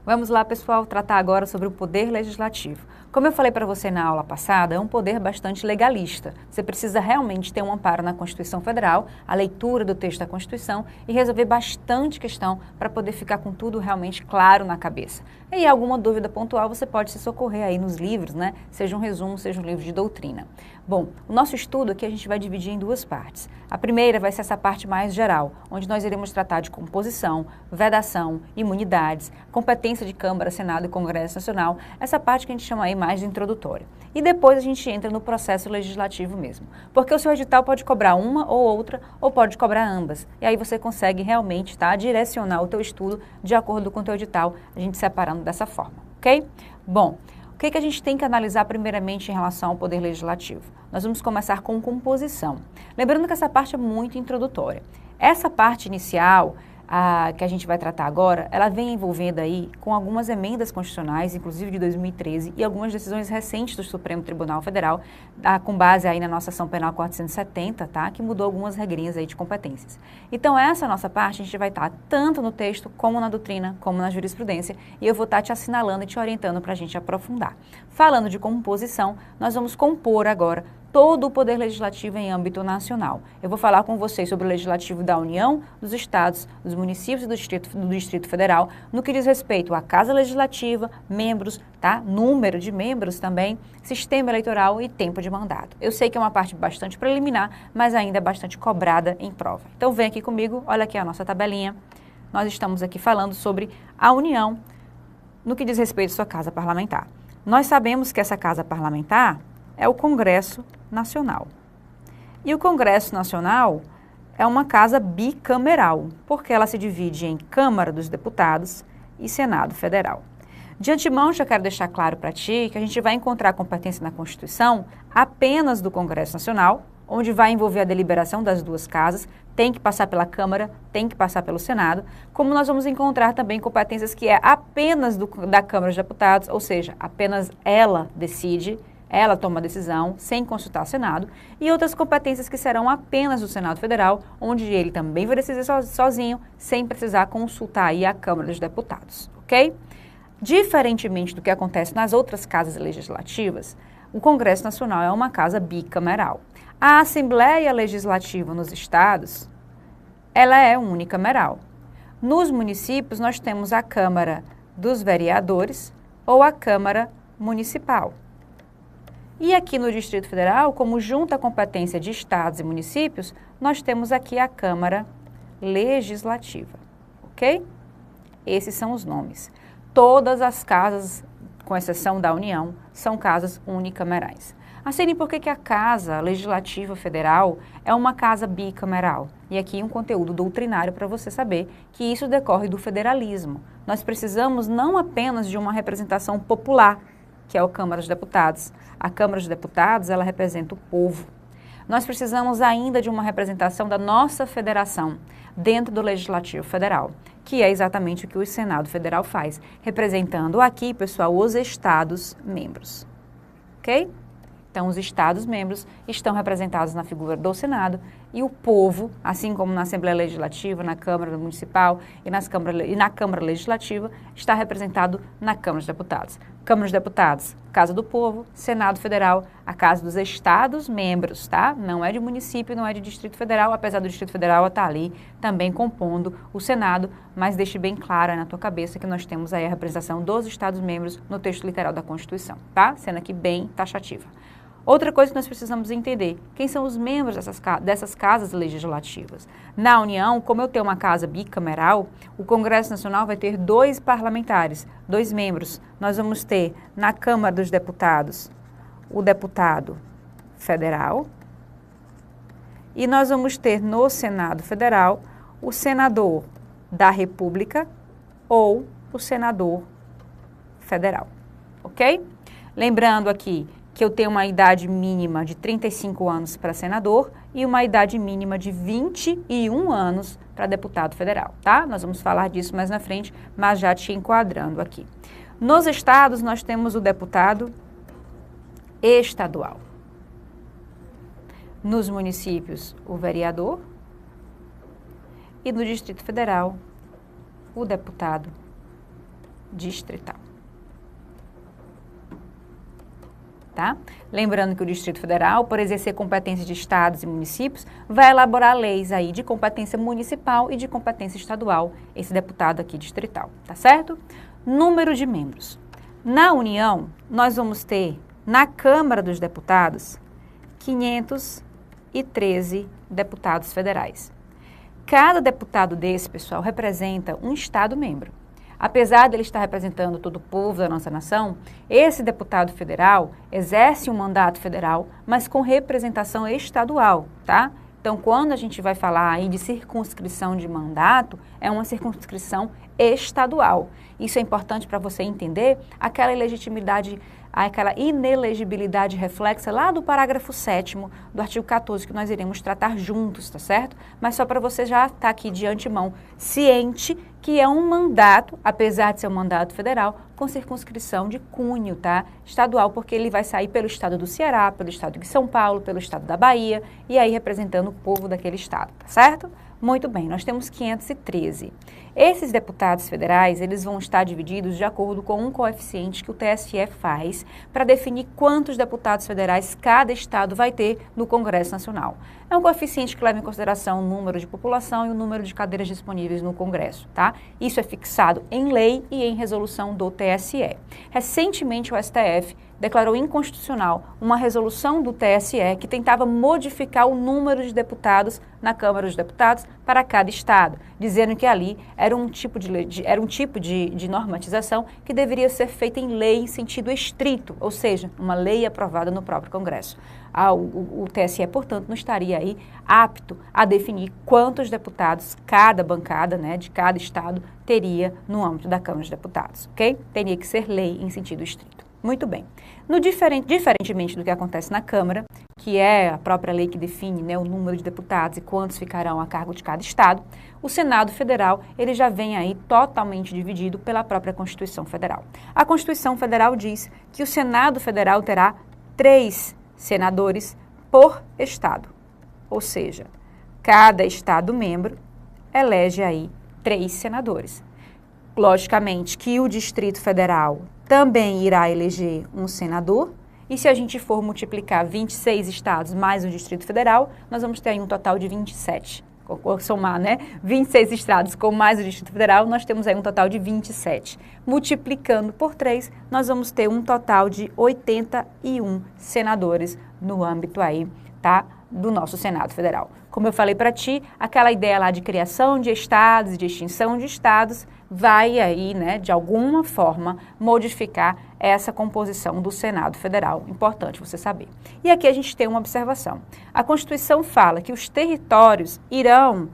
Vamos lá, pessoal, tratar agora sobre o poder legislativo. Como eu falei para você na aula passada, é um poder bastante legalista. Você precisa realmente ter um amparo na Constituição Federal, a leitura do texto da Constituição e resolver bastante questão para poder ficar com tudo realmente claro na cabeça. E alguma dúvida pontual você pode se socorrer aí nos livros, né? Seja um resumo, seja um livro de doutrina. Bom, o nosso estudo aqui a gente vai dividir em duas partes. A primeira vai ser essa parte mais geral, onde nós iremos tratar de composição, vedação, imunidades, competência de Câmara, Senado e Congresso Nacional, essa parte que a gente chama aí mais de introdutória. E depois a gente entra no processo legislativo mesmo, porque o seu edital pode cobrar uma ou outra, ou pode cobrar ambas. E aí você consegue realmente direcionar o teu estudo de acordo com o teu edital, a gente separando dessa forma, ok? Bom, o que a gente tem que analisar primeiramente em relação ao poder legislativo? Nós vamos começar com composição. Lembrando que essa parte é muito introdutória. Essa parte inicial, que a gente vai tratar agora, ela vem envolvendo aí com algumas emendas constitucionais, inclusive de 2013, e algumas decisões recentes do Supremo Tribunal Federal, com base aí na nossa ação penal 470, tá? Que mudou algumas regrinhas aí de competências. Então essa nossa parte a gente vai estar tanto no texto, como na doutrina, como na jurisprudência, e eu vou estar te assinalando e te orientando para a gente aprofundar. Falando de composição, nós vamos compor agora todo o poder legislativo em âmbito nacional. Eu vou falar com vocês sobre o legislativo da União, dos estados, dos municípios e do Distrito Federal, no que diz respeito à Casa Legislativa, membros, tá? Número de membros também, sistema eleitoral e tempo de mandato. Eu sei que é uma parte bastante preliminar, mas ainda é bastante cobrada em prova. Então vem aqui comigo, olha aqui a nossa tabelinha. Nós estamos aqui falando sobre a União, no que diz respeito à sua Casa Parlamentar. Nós sabemos que essa Casa Parlamentar é o Congresso Nacional. E o Congresso Nacional é uma casa bicameral, porque ela se divide em Câmara dos Deputados e Senado Federal. De antemão, já quero deixar claro para ti que a gente vai encontrar competência na Constituição apenas do Congresso Nacional, onde vai envolver a deliberação das duas casas, tem que passar pela Câmara, tem que passar pelo Senado, como nós vamos encontrar também competências que é apenas da Câmara dos Deputados, ou seja, apenas ela decide, ela toma a decisão sem consultar o Senado, e outras competências que serão apenas do Senado Federal, onde ele também vai decidir sozinho, sem precisar consultar aí a Câmara dos Deputados, ok? Diferentemente do que acontece nas outras casas legislativas, o Congresso Nacional é uma casa bicameral. A Assembleia Legislativa nos estados, ela é unicameral. Nos municípios, nós temos a Câmara dos Vereadores ou a Câmara Municipal. E aqui no Distrito Federal, como junta a competência de estados e municípios, nós temos aqui a Câmara Legislativa, ok? Esses são os nomes. Todas as casas, com exceção da União, são casas unicamerais. Assim, por que a Casa Legislativa Federal é uma casa bicameral? E aqui um conteúdo doutrinário para você saber que isso decorre do federalismo. Nós precisamos não apenas de uma representação popular, que é a Câmara dos Deputados. A Câmara dos Deputados, ela representa o povo. Nós precisamos ainda de uma representação da nossa federação dentro do Legislativo Federal, que é exatamente o que o Senado Federal faz, representando aqui, pessoal, os estados membros, ok? Então, os estados-membros estão representados na figura do Senado e o povo, assim como na Assembleia Legislativa, na Câmara Municipal e na Câmara Legislativa, está representado na Câmara dos Deputados. Câmara dos Deputados, Casa do Povo, Senado Federal, a Casa dos Estados-membros, tá? Não é de município, não é de Distrito Federal, apesar do Distrito Federal estar ali também compondo o Senado, mas deixe bem clara na tua cabeça que nós temos aí a representação dos Estados-membros no texto literal da Constituição, tá? Sendo aqui bem taxativa. Outra coisa que nós precisamos entender, quem são os membros dessas casas legislativas? Na União, como eu tenho uma casa bicameral, o Congresso Nacional vai ter 2 parlamentares, 2 membros. Nós vamos ter na Câmara dos Deputados o deputado federal e nós vamos ter no Senado Federal o senador da República ou o senador federal, ok? Lembrando aqui que eu tenho uma idade mínima de 35 anos para senador e uma idade mínima de 21 anos para deputado federal, tá? Nós vamos falar disso mais na frente, mas já te enquadrando aqui. Nos estados, nós temos o deputado estadual. Nos municípios, o vereador. E no Distrito Federal, o deputado distrital. Tá? Lembrando que o Distrito Federal, por exercer competências de estados e municípios, vai elaborar leis aí de competência municipal e de competência estadual, esse deputado aqui distrital, tá certo? Número de membros. Na União, nós vamos ter, na Câmara dos Deputados, 513 deputados federais. Cada deputado desse, pessoal, representa um estado membro. Apesar de ele estar representando todo o povo da nossa nação, esse deputado federal exerce um mandato federal, mas com representação estadual, tá? Então, quando a gente vai falar aí de circunscrição de mandato, é uma circunscrição estadual. Isso é importante para você entender aquela ilegitimidade, aquela inelegibilidade reflexa lá do parágrafo 7º do artigo 14, que nós iremos tratar juntos, tá certo? Mas só para você já estar aqui de antemão ciente que é um mandato, apesar de ser um mandato federal, com circunscrição de cunho, tá? Estadual, porque ele vai sair pelo estado do Ceará, pelo estado de São Paulo, pelo estado da Bahia, e aí representando o povo daquele estado, tá certo? Muito bem, nós temos 513. Esses deputados federais, eles vão estar divididos de acordo com um coeficiente que o TSE faz para definir quantos deputados federais cada estado vai ter no Congresso Nacional. É um coeficiente que leva em consideração o número de população e o número de cadeiras disponíveis no Congresso, tá? Isso é fixado em lei e em resolução do TSE. Recentemente, o STF declarou inconstitucional uma resolução do TSE que tentava modificar o número de deputados na Câmara dos Deputados para cada estado, dizendo que ali era um tipo de normatização que deveria ser feita em lei em sentido estrito, ou seja, uma lei aprovada no próprio Congresso. O TSE, portanto, não estaria aí apto a definir quantos deputados cada bancada, né, de cada estado teria no âmbito da Câmara dos Deputados, ok? Teria que ser lei em sentido estrito. Muito bem. Diferentemente do que acontece na Câmara, que é a própria lei que define, né, o número de deputados e quantos ficarão a cargo de cada estado, o Senado Federal ele já vem aí totalmente dividido pela própria Constituição Federal. A Constituição Federal diz que o Senado Federal terá 3 senadores por estado, ou seja, cada estado membro elege aí 3 senadores. Logicamente que o Distrito Federal também irá eleger um senador, e se a gente for multiplicar 26 estados mais o Distrito Federal, nós vamos ter aí um total de 27. Ou somar, né? 26 estados com mais o Distrito Federal, nós temos aí um total de 27. Multiplicando por 3, nós vamos ter um total de 81 senadores no âmbito aí, tá? Do nosso Senado Federal. Como eu falei para ti, aquela ideia lá de criação de estados e de extinção de estados vai aí, né, de alguma forma, modificar essa composição do Senado Federal. Importante você saber. E aqui a gente tem uma observação. A Constituição fala que os territórios irão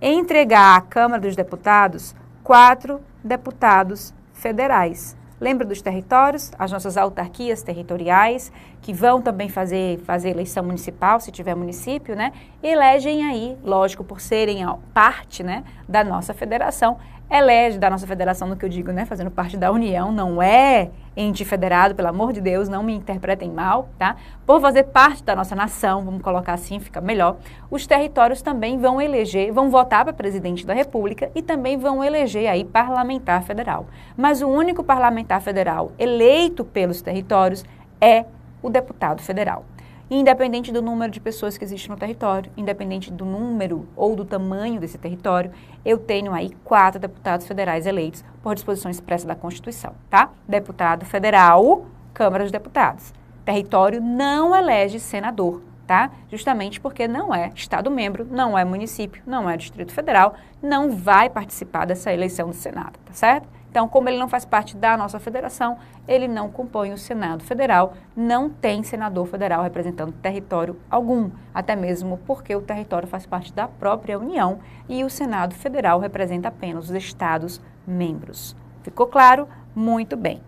entregar à Câmara dos Deputados 4 deputados federais. Lembra dos territórios, as nossas autarquias territoriais, que vão também fazer eleição municipal, se tiver município, né? Elegem aí, lógico, por serem parte, né, da nossa federação, elege da nossa federação, no que eu digo, né, fazendo parte da União, não é ente federado, pelo amor de Deus, não me interpretem mal, tá? Por fazer parte da nossa nação, vamos colocar assim, fica melhor, os territórios também vão eleger, vão votar para presidente da República e também vão eleger aí parlamentar federal. Mas o único parlamentar federal eleito pelos territórios é o deputado federal. Independente do número de pessoas que existe no território, independente do número ou do tamanho desse território, eu tenho aí 4 deputados federais eleitos por disposição expressa da Constituição, tá? Deputado federal, Câmara dos Deputados. Território não elege senador, tá? Justamente porque não é Estado-membro, não é município, não é Distrito Federal, não vai participar dessa eleição do Senado, tá certo? Então, como ele não faz parte da nossa federação, ele não compõe o Senado Federal, não tem senador federal representando território algum, até mesmo porque o território faz parte da própria União e o Senado Federal representa apenas os estados-membros. Ficou claro? Muito bem.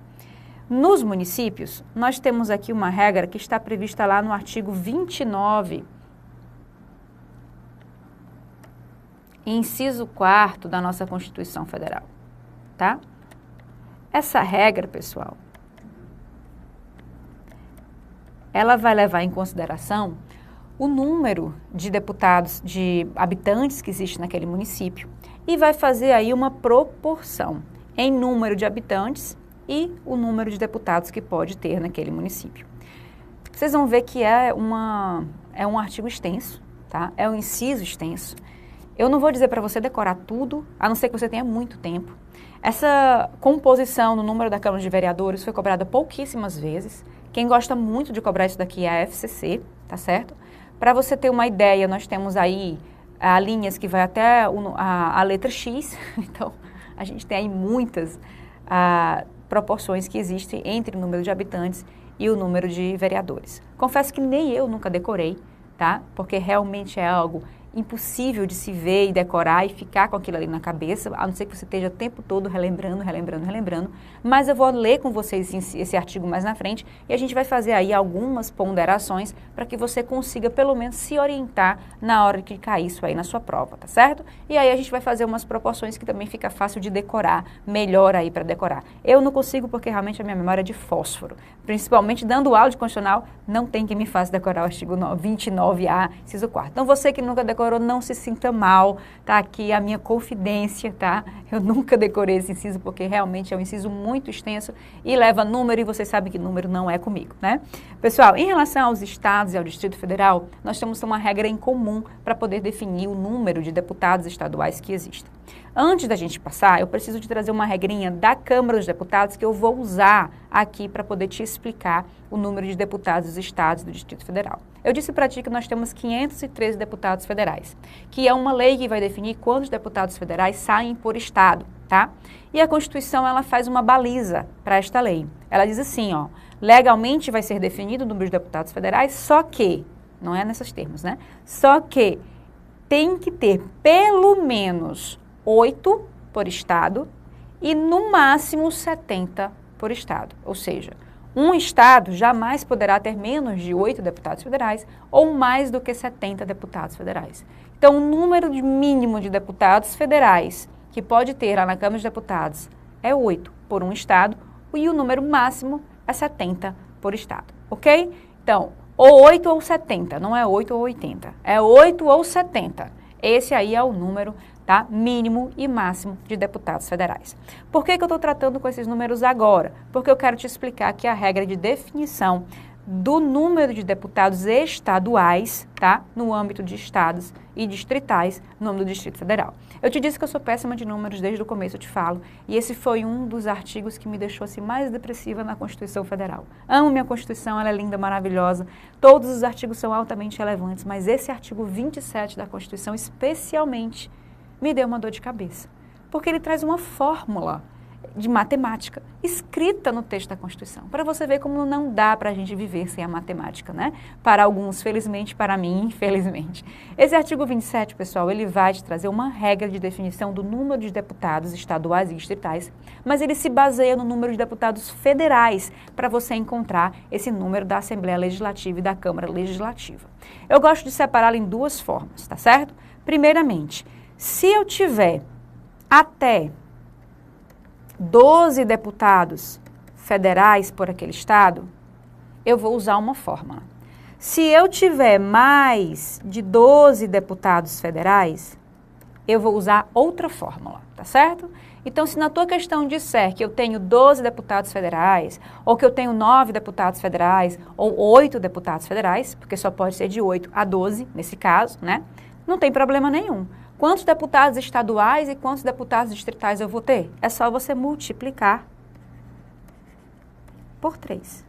Nos municípios, nós temos aqui uma regra que está prevista lá no artigo 29, inciso 4º da nossa Constituição Federal, tá? Essa regra, pessoal, ela vai levar em consideração o número de deputados, de habitantes que existe naquele município e vai fazer aí uma proporção em número de habitantes e o número de deputados que pode ter naquele município. Vocês vão ver que é um artigo extenso, tá? É um inciso extenso. Eu não vou dizer para você decorar tudo, a não ser que você tenha muito tempo. Essa composição no número da Câmara de Vereadores foi cobrada pouquíssimas vezes. Quem gosta muito de cobrar isso daqui é a FCC, tá certo? Para você ter uma ideia, nós temos aí linhas que vai até a letra X, então a gente tem aí muitas proporções que existem entre o número de habitantes e o número de vereadores. Confesso que nem eu nunca decorei, tá? Porque realmente é algo impossível de se ver e decorar e ficar com aquilo ali na cabeça, a não ser que você esteja o tempo todo relembrando, mas eu vou ler com vocês esse artigo mais na frente e a gente vai fazer aí algumas ponderações para que você consiga pelo menos se orientar na hora que cair isso aí na sua prova, tá certo? E aí a gente vai fazer umas proporções que também fica fácil de decorar, melhor aí para decorar. Eu não consigo porque realmente a minha memória é de fósforo, principalmente dando aula de constitucional, não tem que me faça decorar o artigo 29A, inciso 4º. Então você que nunca decorou, não se sinta mal, tá aqui a minha confidência, tá? Eu nunca decorei esse inciso porque realmente é um inciso muito extenso e leva número e vocês sabem que número não é comigo, né? Pessoal, em relação aos estados e ao Distrito Federal, nós temos uma regra em comum para poder definir o número de deputados estaduais que existem. Antes da gente passar, eu preciso de trazer uma regrinha da Câmara dos Deputados que eu vou usar aqui para poder te explicar o número de deputados dos estados do Distrito Federal. Eu disse para ti que nós temos 513 deputados federais, que é uma lei que vai definir quantos deputados federais saem por estado, tá? E a Constituição, ela faz uma baliza para esta lei. Ela diz assim, ó, legalmente vai ser definido o número de deputados federais, só que, não é nesses termos, né? Só que tem que ter pelo menos 8 por estado e no máximo 70 por estado. Ou seja, um estado jamais poderá ter menos de 8 deputados federais ou mais do que 70 deputados federais. Então, o número mínimo de deputados federais que pode ter lá na Câmara de Deputados é 8 por um estado e o número máximo é 70 por estado, ok? Então, ou 8 ou 70, não é 8 ou 80, é 8 ou 70. Esse aí é o número, tá? Mínimo e máximo de deputados federais. Por que eu estou tratando com esses números agora? Porque eu quero te explicar que a regra de definição do número de deputados estaduais, tá? No âmbito de estados e distritais, no âmbito do Distrito Federal. Eu te disse que eu sou péssima de números, desde o começo eu te falo, e esse foi um dos artigos que me deixou assim, mais depressiva na Constituição Federal. Amo minha Constituição, ela é linda, maravilhosa, todos os artigos são altamente relevantes, mas esse artigo 27 da Constituição, especialmente, me deu uma dor de cabeça, porque ele traz uma fórmula de matemática escrita no texto da Constituição, para você ver como não dá para a gente viver sem a matemática, né? Para alguns, felizmente, para mim, infelizmente. Esse artigo 27, pessoal, ele vai te trazer uma regra de definição do número de deputados estaduais e distritais, mas ele se baseia no número de deputados federais, para você encontrar esse número da Assembleia Legislativa e da Câmara Legislativa. Eu gosto de separá-lo em duas formas, tá certo? Primeiramente, se eu tiver até 12 deputados federais por aquele estado, eu vou usar uma fórmula. Se eu tiver mais de 12 deputados federais, eu vou usar outra fórmula, tá certo? Então, se na tua questão disser que eu tenho 12 deputados federais, ou que eu tenho 9 deputados federais, ou 8 deputados federais, porque só pode ser de 8 a 12, nesse caso, né? Não tem problema nenhum. Quantos deputados estaduais e quantos deputados distritais eu vou ter? É só você multiplicar por 3.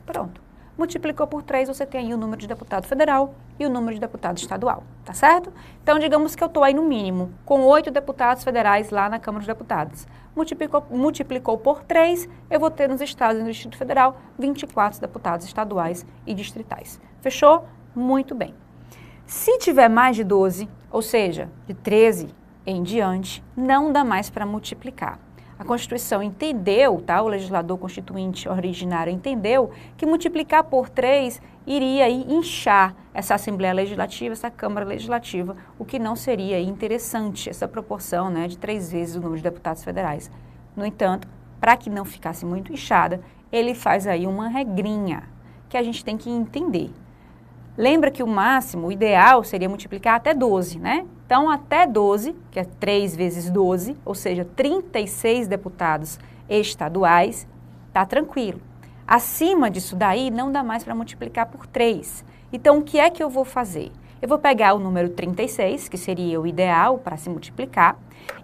Pronto. Multiplicou por 3, você tem aí o número de deputado federal e o número de deputado estadual, tá certo? Então, digamos que eu estou aí no mínimo, com 8 deputados federais lá na Câmara dos Deputados. Multiplicou por 3, eu vou ter nos estados e no Distrito Federal 24 deputados estaduais e distritais. Fechou? Muito bem. Se tiver mais de 12, ou seja, de 13 em diante, não dá mais para multiplicar. A Constituição entendeu, tá? O legislador constituinte originário entendeu que multiplicar por 3 iria aí inchar essa Assembleia Legislativa, essa Câmara Legislativa, o que não seria interessante, essa proporção, né, de 3 vezes o número de deputados federais. No entanto, para que não ficasse muito inchada, ele faz aí uma regrinha que a gente tem que entender. Lembra que o máximo, o ideal, seria multiplicar até 12, né? Então, até 12, que é 3 vezes 12, ou seja, 36 deputados estaduais, tá tranquilo. Acima disso daí, não dá mais para multiplicar por 3. Então, o que é que eu vou fazer? Eu vou pegar o número 36, que seria o ideal para se multiplicar,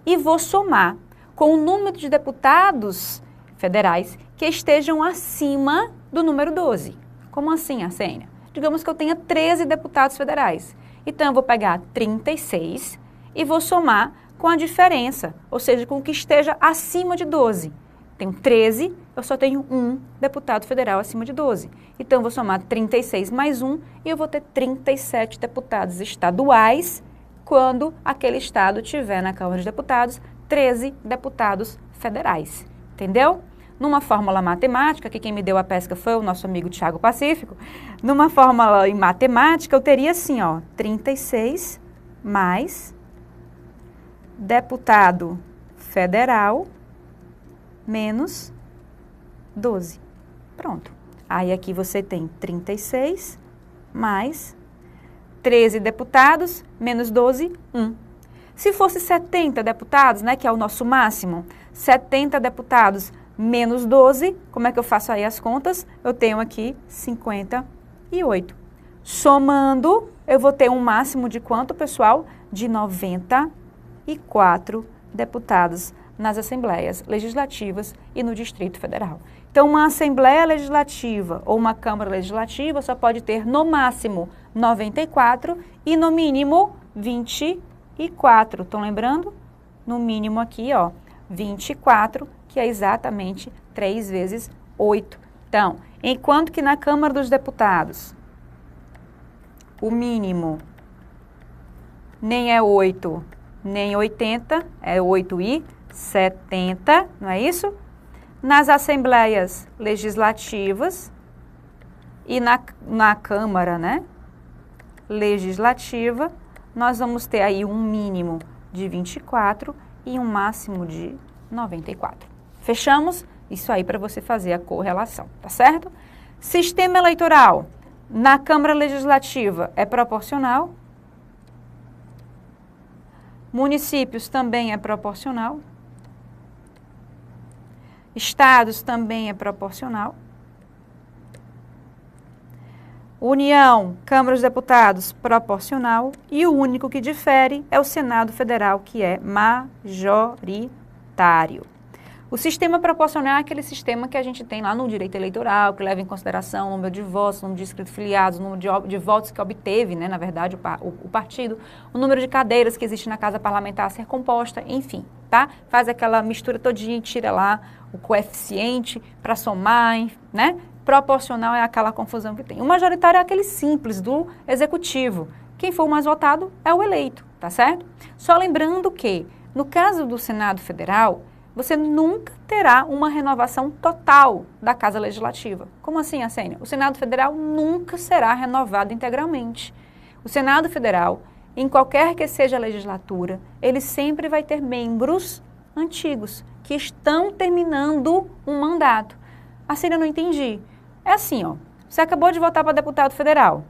e vou somar com o número de deputados federais que estejam acima do número 12. Como assim, Arsênia? Digamos que eu tenha 13 deputados federais. Então, eu vou pegar 36 e vou somar com a diferença, ou seja, com o que esteja acima de 12. Tenho 13, eu só tenho um deputado federal acima de 12. Então, eu vou somar 36 mais 1 e eu vou ter 37 deputados estaduais quando aquele estado tiver na Câmara dos Deputados 13 deputados federais. Entendeu? Numa fórmula matemática, que quem me deu a pesca foi o nosso amigo Thiago Pacífico, numa fórmula em matemática, eu teria assim, ó, 36 mais deputado federal menos 12. Pronto. Aí aqui você tem 36 mais 13 deputados menos 12, 1. Se fosse 70 deputados, né, que é o nosso máximo, 70 deputados menos 12, como é que eu faço aí as contas? Eu tenho aqui 58. Somando, eu vou ter um máximo de quanto, pessoal? De 94 deputados nas assembleias legislativas e no Distrito Federal. Então, uma Assembleia Legislativa ou uma Câmara Legislativa só pode ter no máximo 94 e no mínimo 24. Estão lembrando? No mínimo aqui, ó, 24, que é exatamente 3 vezes 8. Então, enquanto que na Câmara dos Deputados, o mínimo nem é 8, nem 80, é 8 e 70, não é isso? Nas assembleias legislativas e na Câmara, né, legislativa, nós vamos ter aí um mínimo de 24 e um máximo de 94. Fechamos? Isso aí para você fazer a correlação, tá certo? Sistema eleitoral. Na Câmara Legislativa é proporcional. Municípios também é proporcional. Estados também é proporcional. União, Câmara dos Deputados, proporcional. E o único que difere é o Senado Federal, que é majoritário. O sistema proporcional é aquele sistema que a gente tem lá no direito eleitoral, que leva em consideração o número de votos, o número de inscritos filiados, o número de votos que obteve, né, na verdade, o partido, o número de cadeiras que existe na casa parlamentar a ser composta, enfim, tá? Faz aquela mistura todinha e tira lá o coeficiente para somar, né? Proporcional é aquela confusão que tem. O majoritário é aquele simples do executivo. Quem for o mais votado é o eleito, tá certo? Só lembrando que, no caso do Senado Federal, você nunca terá uma renovação total da Casa Legislativa. Como assim, Arsênia? O Senado Federal nunca será renovado integralmente. O Senado Federal, em qualquer que seja a legislatura, ele sempre vai ter membros antigos que estão terminando um mandato. Arsênia, eu não entendi. É assim, ó, você acabou de votar para deputado federal.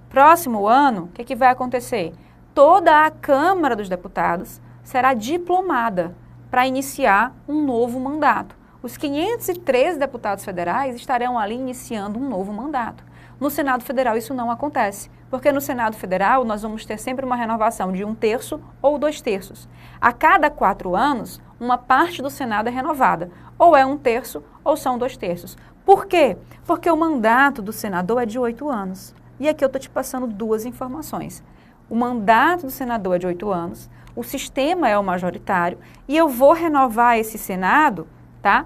Próximo ano, o que vai acontecer? Toda a Câmara dos Deputados será diplomada para iniciar um novo mandato. Os 513 deputados federais estarão ali iniciando um novo mandato. No Senado Federal isso não acontece, porque no Senado Federal nós vamos ter sempre uma renovação de 1/3 ou 2/3. A cada 4 anos, uma parte do Senado é renovada, ou é 1/3 ou são 2/3. Por quê? Porque o mandato do senador é de 8 anos. E aqui eu estou te passando 2 informações. O mandato do senador é de 8 anos, o sistema é o majoritário, e eu vou renovar esse Senado, tá?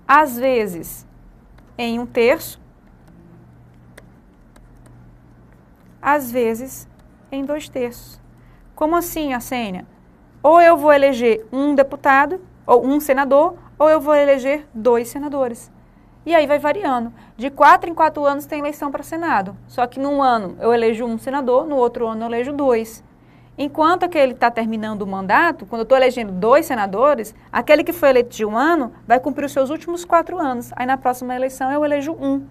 Às vezes em 1/3, às vezes em 2/3. Como assim, Arsênia? Ou eu vou eleger um deputado, ou um senador, ou eu vou eleger 2 senadores. E aí vai variando. De 4 em 4 anos tem eleição para Senado. Só que num ano eu elejo um senador, no outro ano eu elejo 2. Enquanto aquele está terminando o mandato, quando eu estou elegendo 2 senadores, aquele que foi eleito de um ano vai cumprir os seus últimos 4 anos. Aí na próxima eleição eu elejo um.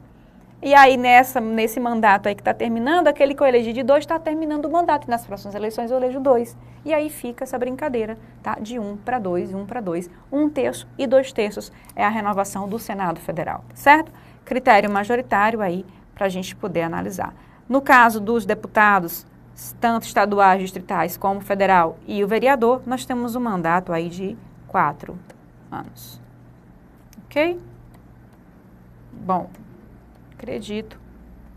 E aí, nesse mandato aí que está terminando, aquele que eu elegi de 2 está terminando o mandato. E nas próximas eleições eu elejo 2. E aí fica essa brincadeira, tá? De 1 para 2, 1 para 2. 1/3 e 2/3 é a renovação do Senado Federal, certo? Critério majoritário aí para a gente poder analisar. No caso dos deputados, tanto estaduais, distritais como federal e o vereador, nós temos um mandato aí de 4 anos. Ok? Bom, acredito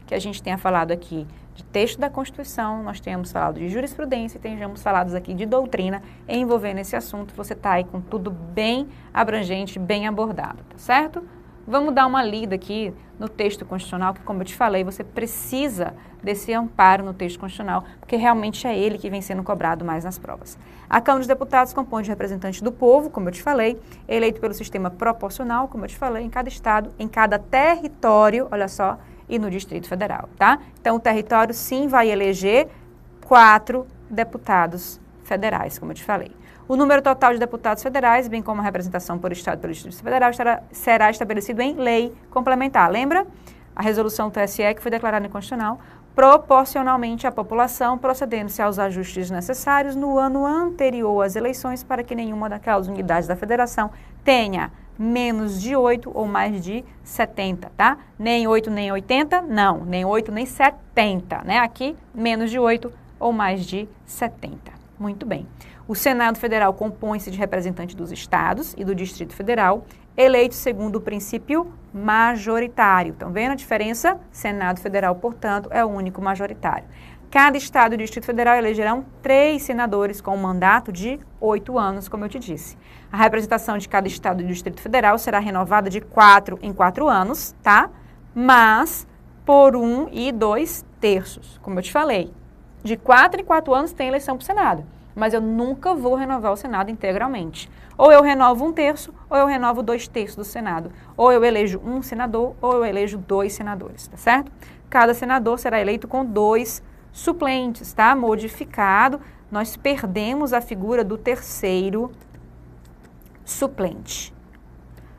que a gente tenha falado aqui de texto da Constituição, nós tenhamos falado de jurisprudência e tenhamos falado aqui de doutrina envolvendo esse assunto. Você está aí com tudo bem abrangente, bem abordado, tá certo? Vamos dar uma lida aqui no texto constitucional, que como eu te falei, você precisa desse amparo no texto constitucional, porque realmente é ele que vem sendo cobrado mais nas provas. A Câmara dos Deputados compõe de representantes do povo, como eu te falei, eleito pelo sistema proporcional, como eu te falei, em cada estado, em cada território, olha só, e no Distrito Federal, tá? Então, o território, sim, vai eleger 4 deputados federais, como eu te falei. O número total de deputados federais, bem como a representação por estado pelo Distrito Federal, será estabelecido em lei complementar. Lembra? A resolução do TSE, que foi declarada inconstitucional, proporcionalmente à população, procedendo-se aos ajustes necessários no ano anterior às eleições, para que nenhuma daquelas unidades da federação tenha menos de 8 ou mais de 70, tá? Nem 8 nem 80, não. Nem 8 nem 70, né? Aqui, menos de 8 ou mais de 70. Muito bem. O Senado Federal compõe-se de representantes dos estados e do Distrito Federal, eleitos segundo o princípio majoritário. Estão vendo a diferença? Senado Federal, portanto, é o único majoritário. Cada estado e Distrito Federal elegerão 3 senadores com um mandato de 8 anos, como eu te disse. A representação de cada estado e Distrito Federal será renovada de 4 em 4 anos, tá? Mas por 1 e 2/3, como eu te falei. De 4 em 4 anos tem eleição para o Senado, mas eu nunca vou renovar o Senado integralmente. Ou eu renovo 1/3, ou eu renovo 2/3 do Senado. Ou eu elejo um senador, ou eu elejo 2 senadores, tá certo? Cada senador será eleito com 2 suplentes, tá? Modificado, nós perdemos a figura do terceiro suplente.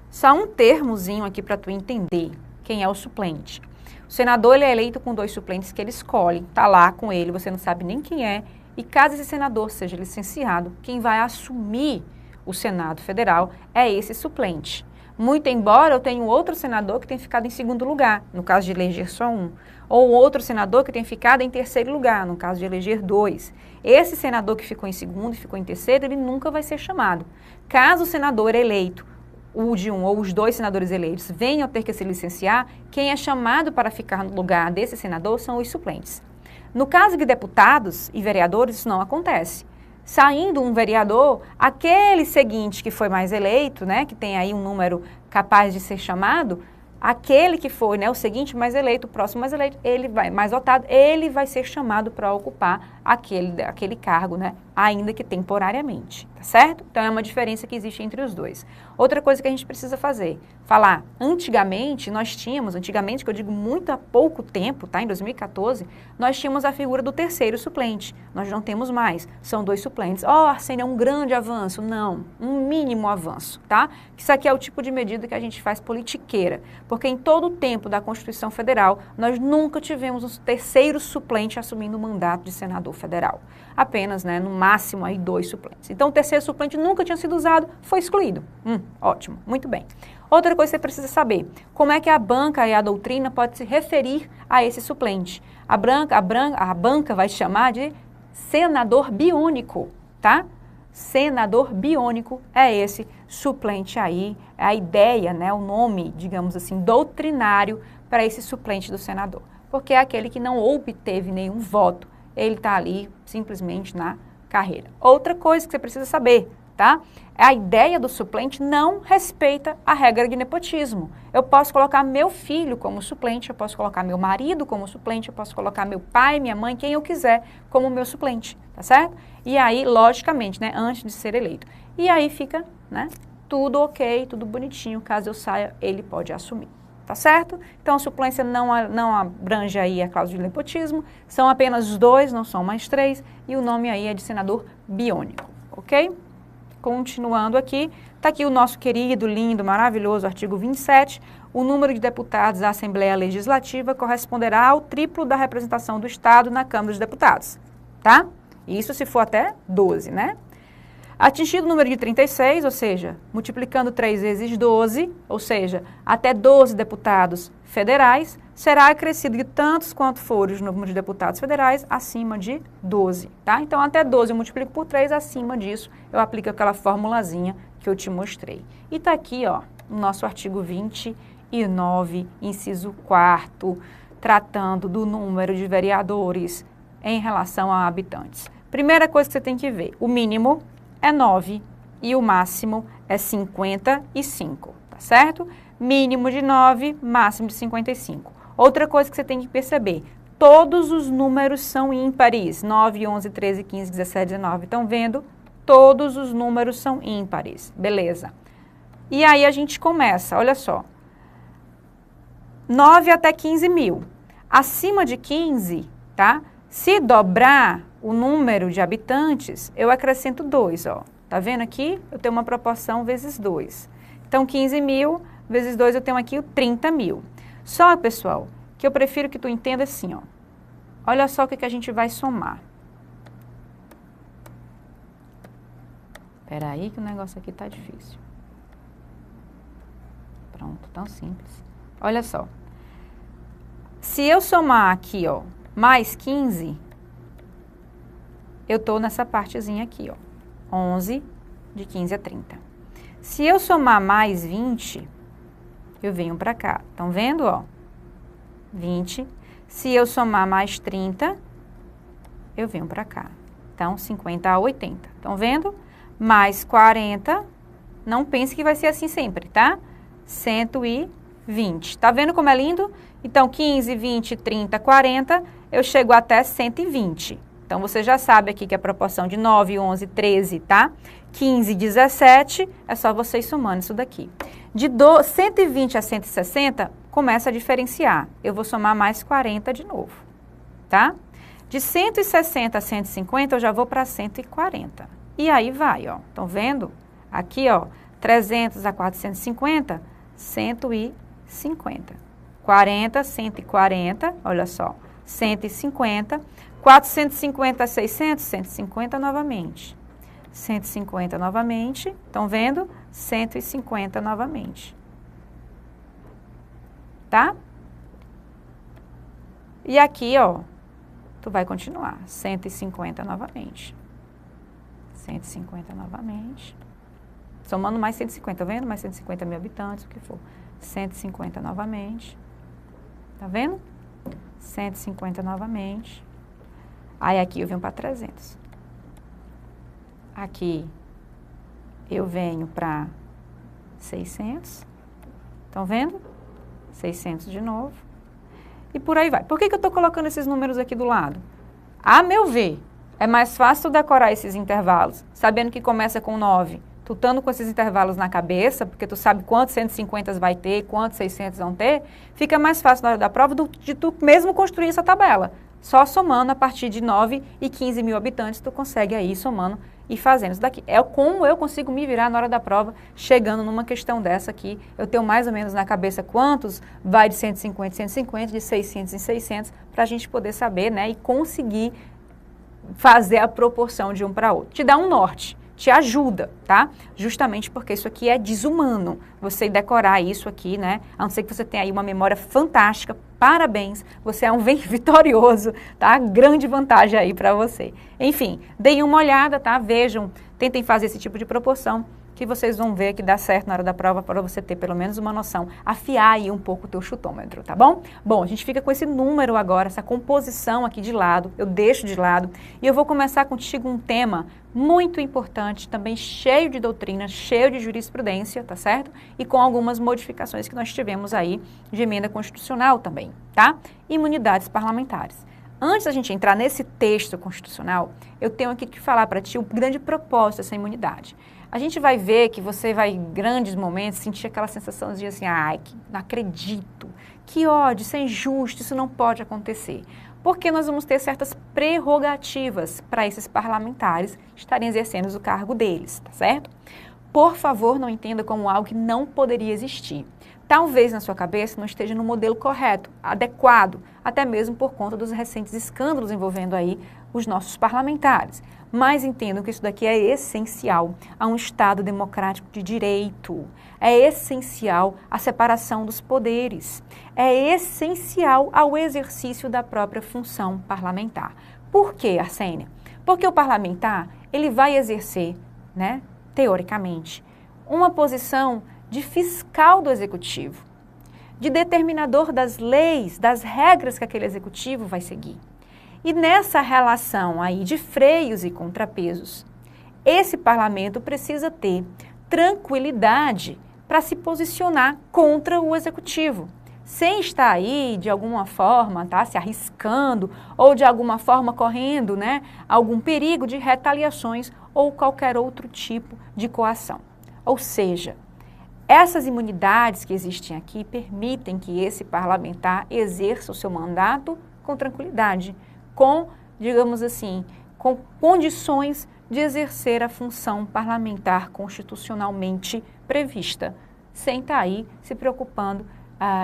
Só um termozinho aqui para tu entender quem é o suplente. O senador ele é eleito com 2 suplentes que ele escolhe, tá lá com ele, você não sabe nem quem é, e caso esse senador seja licenciado, quem vai assumir o Senado Federal é esse suplente. Muito embora eu tenha outro senador que tenha ficado em segundo lugar, no caso de eleger só um, ou outro senador que tenha ficado em terceiro lugar, no caso de eleger 2. Esse senador que ficou em segundo e ficou em terceiro, ele nunca vai ser chamado. Caso o senador eleito, o de um ou os 2 senadores eleitos, venham ter que se licenciar, quem é chamado para ficar no lugar desse senador são os suplentes. No caso de deputados e vereadores, isso não acontece. Saindo um vereador, aquele seguinte que foi mais eleito, né, que tem aí um número capaz de ser chamado, aquele que foi, né, o seguinte mais eleito, o próximo mais eleito, ele vai mais votado, ele vai ser chamado para ocupar aquele cargo, né, ainda que temporariamente, tá certo? Então é uma diferença que existe entre os dois. Outra coisa que a gente precisa falar, antigamente, que eu digo muito há pouco tempo, tá, em 2014, nós tínhamos a figura do terceiro suplente, nós não temos mais, são 2 suplentes. Arsênio, é um grande avanço? Não, um mínimo avanço, tá? Isso aqui é o tipo de medida que a gente faz politiqueira, porque em todo o tempo da Constituição Federal, nós nunca tivemos um terceiro suplente assumindo o mandato de senador federal. Apenas, né, no máximo, aí 2 suplentes. Então, o terceiro suplente nunca tinha sido usado, foi excluído. Ótimo, muito bem. Outra coisa que você precisa saber, como é que a banca e a doutrina pode se referir a esse suplente? A banca vai chamar de senador biônico, tá? Senador biônico é esse suplente aí, é a ideia, né, o nome, digamos assim, doutrinário para esse suplente do senador. Porque é aquele que não obteve nenhum voto, ele está ali simplesmente na carreira. Outra coisa que você precisa saber, tá? A ideia do suplente não respeita a regra de nepotismo. Eu posso colocar meu filho como suplente, eu posso colocar meu marido como suplente, eu posso colocar meu pai, minha mãe, quem eu quiser como meu suplente, tá certo? E aí, logicamente, né, antes de ser eleito. E aí fica, né, tudo ok, tudo bonitinho, caso eu saia, ele pode assumir. Tá certo? Então, a suplência não abrange aí a cláusula de nepotismo, são apenas 2, não são mais 3, e o nome aí é de senador biônico, ok? Continuando aqui, está aqui o nosso querido, lindo, maravilhoso artigo 27. O número de deputados da Assembleia Legislativa corresponderá ao triplo da representação do Estado na Câmara dos Deputados, tá? Isso se for até 12, né? Atingido o número de 36, ou seja, multiplicando 3 vezes 12, ou seja, até 12 deputados federais, será acrescido de tantos quanto forem o número de deputados federais acima de 12, tá? Então, até 12 eu multiplico por 3, acima disso eu aplico aquela formulazinha que eu te mostrei. E tá aqui, ó, o nosso artigo 29, inciso 4º, tratando do número de vereadores em relação a habitantes. Primeira coisa que você tem que ver, o mínimo é 9 e o máximo é 55, tá certo? Mínimo de 9, máximo de 55. Outra coisa que você tem que perceber, todos os números são ímpares, 9, 11, 13, 15, 17, 19. Estão vendo? Todos os números são ímpares, beleza. E aí a gente começa, olha só, 9 até 15 mil. Acima de 15, tá? Se dobrar o número de habitantes, eu acrescento 2, ó. Tá vendo aqui? Eu tenho uma proporção vezes 2. Então, 15 mil vezes 2, eu tenho aqui o 30 mil. Só, pessoal, que eu prefiro que tu entenda assim, ó. Olha só o que a gente vai somar. Espera aí que o negócio aqui tá difícil. Pronto, tão simples. Olha só. Se eu somar aqui, ó, mais 15, eu estou nessa partezinha aqui, ó, 11, de 15 a 30. Se eu somar mais 20, eu venho para cá. Estão vendo, ó? 20. Se eu somar mais 30, eu venho para cá. Então, 50 a 80. Estão vendo? Mais 40, não pense que vai ser assim sempre, tá? 120. Tá vendo como é lindo? Então, 15, 20, 30, 40, eu chego até 120. Então, você já sabe aqui que a proporção de 9, 11, 13, tá? 15, 17, é só vocês somando isso daqui. De 120 a 160, começa a diferenciar. Eu vou somar mais 40 de novo, tá? De 160 a 150, eu já vou para 140. E aí vai, ó. Estão vendo? Aqui, ó, 300 a 450, 150. 40, 140, olha só, 150. 450 a 600, 150 novamente. 150 novamente, estão vendo? 150 novamente. Tá? E aqui, ó, tu vai continuar. 150 novamente. 150 novamente. Somando mais 150, tá vendo? Mais 150 mil habitantes, o que for. 150 novamente. Tá vendo? 150 novamente. Aí aqui eu venho para 300. Aqui eu venho para 600. Estão vendo? 600 de novo. E por aí vai. Por que eu estou colocando esses números aqui do lado? A meu ver, é mais fácil decorar esses intervalos, sabendo que começa com 9. Tu estando com esses intervalos na cabeça, porque tu sabe quantos 150 vai ter, quantos 600 vão ter, fica mais fácil na hora da prova de tu mesmo construir essa tabela. Só somando a partir de 9 e 15 mil habitantes, tu consegue aí somando e fazendo isso daqui. É como eu consigo me virar na hora da prova, chegando numa questão dessa aqui. Eu tenho mais ou menos na cabeça quantos vai de 150 em 150, de 600 em 600, para a gente poder saber, né, e conseguir fazer a proporção de um para outro. Te dá um norte, te ajuda, tá? Justamente porque isso aqui é desumano, você decorar isso aqui, né? A não ser que você tenha aí uma memória fantástica, parabéns, você é um vitorioso, tá? Grande vantagem aí para você. Enfim, deem uma olhada, tá? Vejam, tentem fazer esse tipo de proporção, que vocês vão ver que dá certo na hora da prova para você ter pelo menos uma noção, afiar aí um pouco o teu chutômetro, tá bom? Bom, a gente fica com esse número agora, essa composição aqui de lado, eu deixo de lado, e eu vou começar contigo um tema muito importante, também cheio de doutrina, cheio de jurisprudência, tá certo? E com algumas modificações que nós tivemos aí de emenda constitucional também, tá? Imunidades parlamentares. Antes da gente entrar nesse texto constitucional, eu tenho aqui que falar para ti o grande propósito dessa imunidade. A gente vai ver que você vai, em grandes momentos, sentir aquela sensação de assim, ai, não acredito, que ódio, isso é injusto, isso não pode acontecer. Porque nós vamos ter certas prerrogativas para esses parlamentares estarem exercendo o cargo deles, tá certo? Por favor, não entenda como algo que não poderia existir. Talvez na sua cabeça não esteja no modelo correto, adequado, até mesmo por conta dos recentes escândalos envolvendo aí os nossos parlamentares. Mas entendam que isso daqui é essencial a um Estado democrático de direito. É essencial a separação dos poderes. É essencial ao exercício da própria função parlamentar. Por quê, Arsênia? Porque o parlamentar, ele vai exercer, né, teoricamente, uma posição de fiscal do executivo, de determinador das leis, das regras que aquele executivo vai seguir. E nessa relação aí de freios e contrapesos, esse parlamento precisa ter tranquilidade para se posicionar contra o executivo, sem estar aí de alguma forma, tá, se arriscando ou de alguma forma correndo, né, algum perigo de retaliações ou qualquer outro tipo de coação. Ou seja, essas imunidades que existem aqui permitem que esse parlamentar exerça o seu mandato com tranquilidade, com, digamos assim, com condições de exercer a função parlamentar constitucionalmente prevista, sem estar aí se preocupando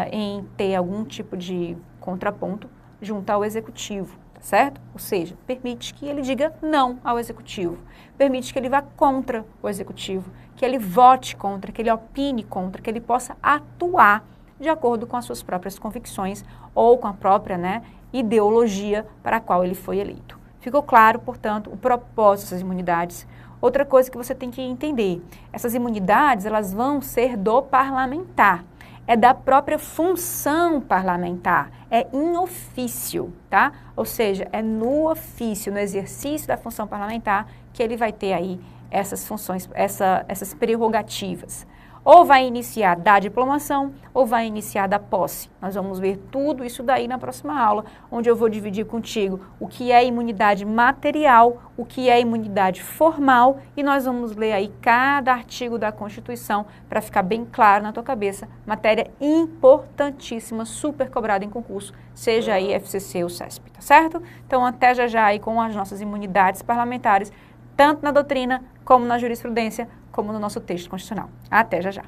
em ter algum tipo de contraponto junto ao executivo, tá certo? Ou seja, permite que ele diga não ao executivo, permite que ele vá contra o executivo, que ele vote contra, que ele opine contra, que ele possa atuar de acordo com as suas próprias convicções ou com a própria, né, ideologia para a qual ele foi eleito. Ficou claro, portanto, o propósito dessas imunidades. Outra coisa que você tem que entender, essas imunidades elas vão ser do parlamentar, é da própria função parlamentar, é in ofício, tá? Ou seja, é no ofício, no exercício da função parlamentar que ele vai ter aí essas funções, essas prerrogativas. Ou vai iniciar da diplomação, ou vai iniciar da posse. Nós vamos ver tudo isso daí na próxima aula, onde eu vou dividir contigo o que é imunidade material, o que é imunidade formal, e nós vamos ler aí cada artigo da Constituição para ficar bem claro na tua cabeça. Matéria importantíssima, super cobrada em concurso, seja aí FCC ou CESP, tá certo? Então até já aí com as nossas imunidades parlamentares, tanto na doutrina, como na jurisprudência, como no nosso texto constitucional. Até já.